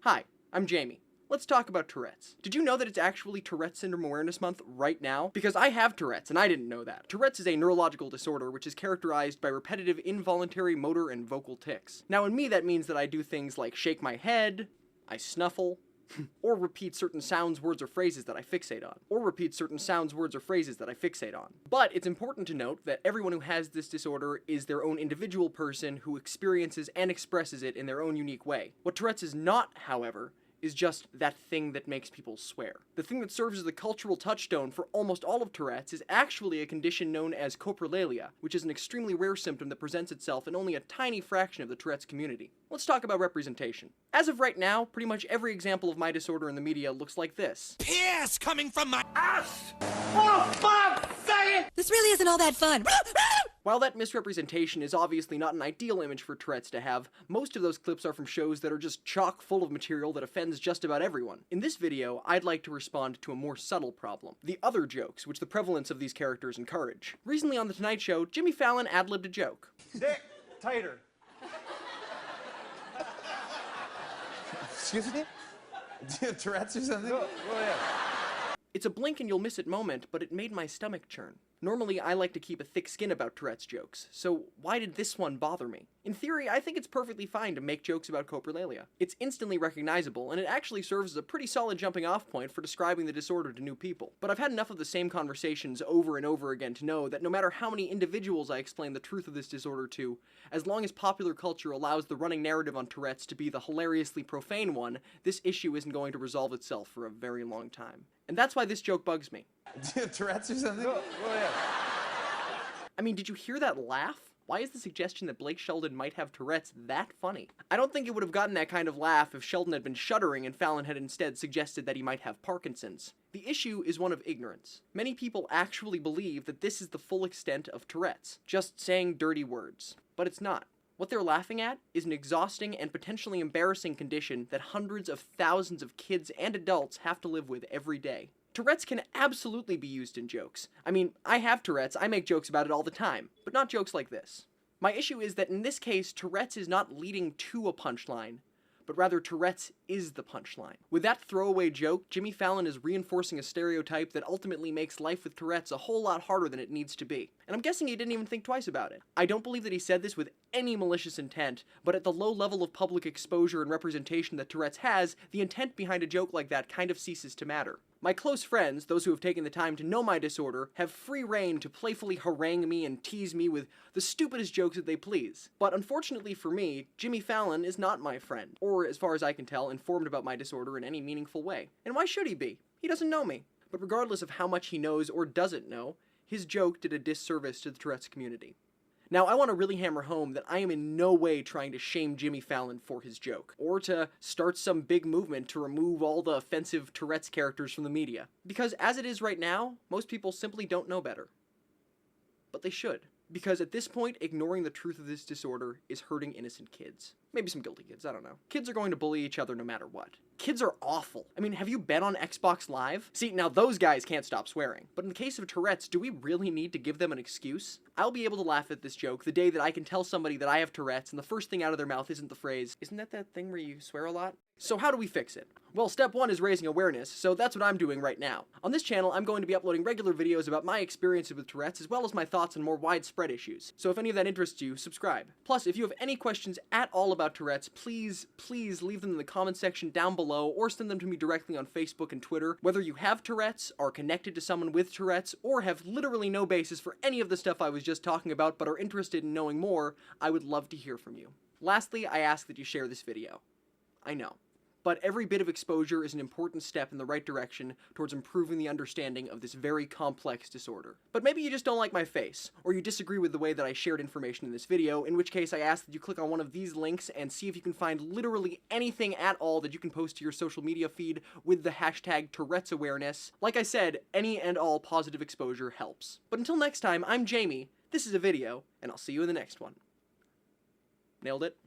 Hi, I'm Jamie. Let's talk about Tourette's. Did you know that it's actually Tourette Syndrome Awareness Month right now? Because I have Tourette's and I didn't know that. Tourette's is a neurological disorder which is characterized by repetitive involuntary motor and vocal tics. Now in me that means that I do things like shake my head, I snuffle, or repeat certain sounds, words, or phrases that I fixate on. But it's important to note that everyone who has this disorder is their own individual person who experiences and expresses it in their own unique way. What Tourette's is not, however, is just that thing that makes people swear. The thing that serves as the cultural touchstone for almost all of Tourette's is actually a condition known as coprolalia, which is an extremely rare symptom that presents itself in only a tiny fraction of the Tourette's community. Let's talk about representation. As of right now, pretty much every example of my disorder in the media looks like this. Piss coming from my ass! Oh, fuck! Say it! This really isn't all that fun. While that misrepresentation is obviously not an ideal image for Tourette's to have, most of those clips are from shows that are just chock full of material that offends just about everyone. In this video, I'd like to respond to a more subtle problem: the other jokes which the prevalence of these characters encourage. Recently on The Tonight Show, Jimmy Fallon ad-libbed a joke. Dick, tighter. Excuse me? Do you have Tourette's or something? Oh, yeah. It's a blink and you'll miss it moment, but it made my stomach churn. Normally, I like to keep a thick skin about Tourette's jokes, so why did this one bother me? In theory, I think it's perfectly fine to make jokes about coprolalia. It's instantly recognizable, and it actually serves as a pretty solid jumping off point for describing the disorder to new people. But I've had enough of the same conversations over and over again to know that no matter how many individuals I explain the truth of this disorder to, as long as popular culture allows the running narrative on Tourette's to be the hilariously profane one, this issue isn't going to resolve itself for a very long time. And that's why this joke bugs me. Do you have Tourette's or something? Oh, yeah. I mean, did you hear that laugh? Why is the suggestion that Blake Sheldon might have Tourette's that funny? I don't think it would have gotten that kind of laugh if Sheldon had been shuddering and Fallon had instead suggested that he might have Parkinson's. The issue is one of ignorance. Many people actually believe that this is the full extent of Tourette's, just saying dirty words. But it's not. What they're laughing at is an exhausting and potentially embarrassing condition that hundreds of thousands of kids and adults have to live with every day. Tourette's can absolutely be used in jokes. I mean, I have Tourette's, I make jokes about it all the time, but not jokes like this. My issue is that in this case, Tourette's is not leading to a punchline, but rather Tourette's is the punchline. With that throwaway joke, Jimmy Fallon is reinforcing a stereotype that ultimately makes life with Tourette's a whole lot harder than it needs to be. And I'm guessing he didn't even think twice about it. I don't believe that he said this with any malicious intent, but at the low level of public exposure and representation that Tourette's has, the intent behind a joke like that kind of ceases to matter. My close friends, those who have taken the time to know my disorder, have free reign to playfully harangue me and tease me with the stupidest jokes that they please. But unfortunately for me, Jimmy Fallon is not my friend, or as far as I can tell, informed about my disorder in any meaningful way. And why should he be? He doesn't know me. But regardless of how much he knows or doesn't know, his joke did a disservice to the Tourette's community. Now, I want to really hammer home that I am in no way trying to shame Jimmy Fallon for his joke, or to start some big movement to remove all the offensive Tourette's characters from the media. Because as it is right now, most people simply don't know better. But they should. Because at this point, ignoring the truth of this disorder is hurting innocent kids. Maybe some guilty kids, I don't know. Kids are going to bully each other no matter what. Kids are awful. I mean, have you been on Xbox Live? See, now those guys can't stop swearing. But in the case of Tourette's, do we really need to give them an excuse? I'll be able to laugh at this joke the day that I can tell somebody that I have Tourette's and the first thing out of their mouth isn't the phrase, "Isn't that thing where you swear a lot?" So how do we fix it? Well, step one is raising awareness, so that's what I'm doing right now. On this channel, I'm going to be uploading regular videos about my experiences with Tourette's as well as my thoughts on more widespread issues. So if any of that interests you, subscribe. Plus, if you have any questions at all about Tourette's, please leave them in the comment section down below or send them to me directly on Facebook and Twitter. Whether you have Tourette's, are connected to someone with Tourette's, or have literally no basis for any of the stuff I was just talking about but are interested in knowing more, I would love to hear from you. Lastly, I ask that you share this video. I know. But every bit of exposure is an important step in the right direction towards improving the understanding of this very complex disorder. But maybe you just don't like my face, or you disagree with the way that I shared information in this video, in which case I ask that you click on one of these links and see if you can find literally anything at all that you can post to your social media feed with the hashtag Tourette's awareness. Like I said, any and all positive exposure helps. But until next time, I'm Jamie, this is a video, and I'll see you in the next one. Nailed it?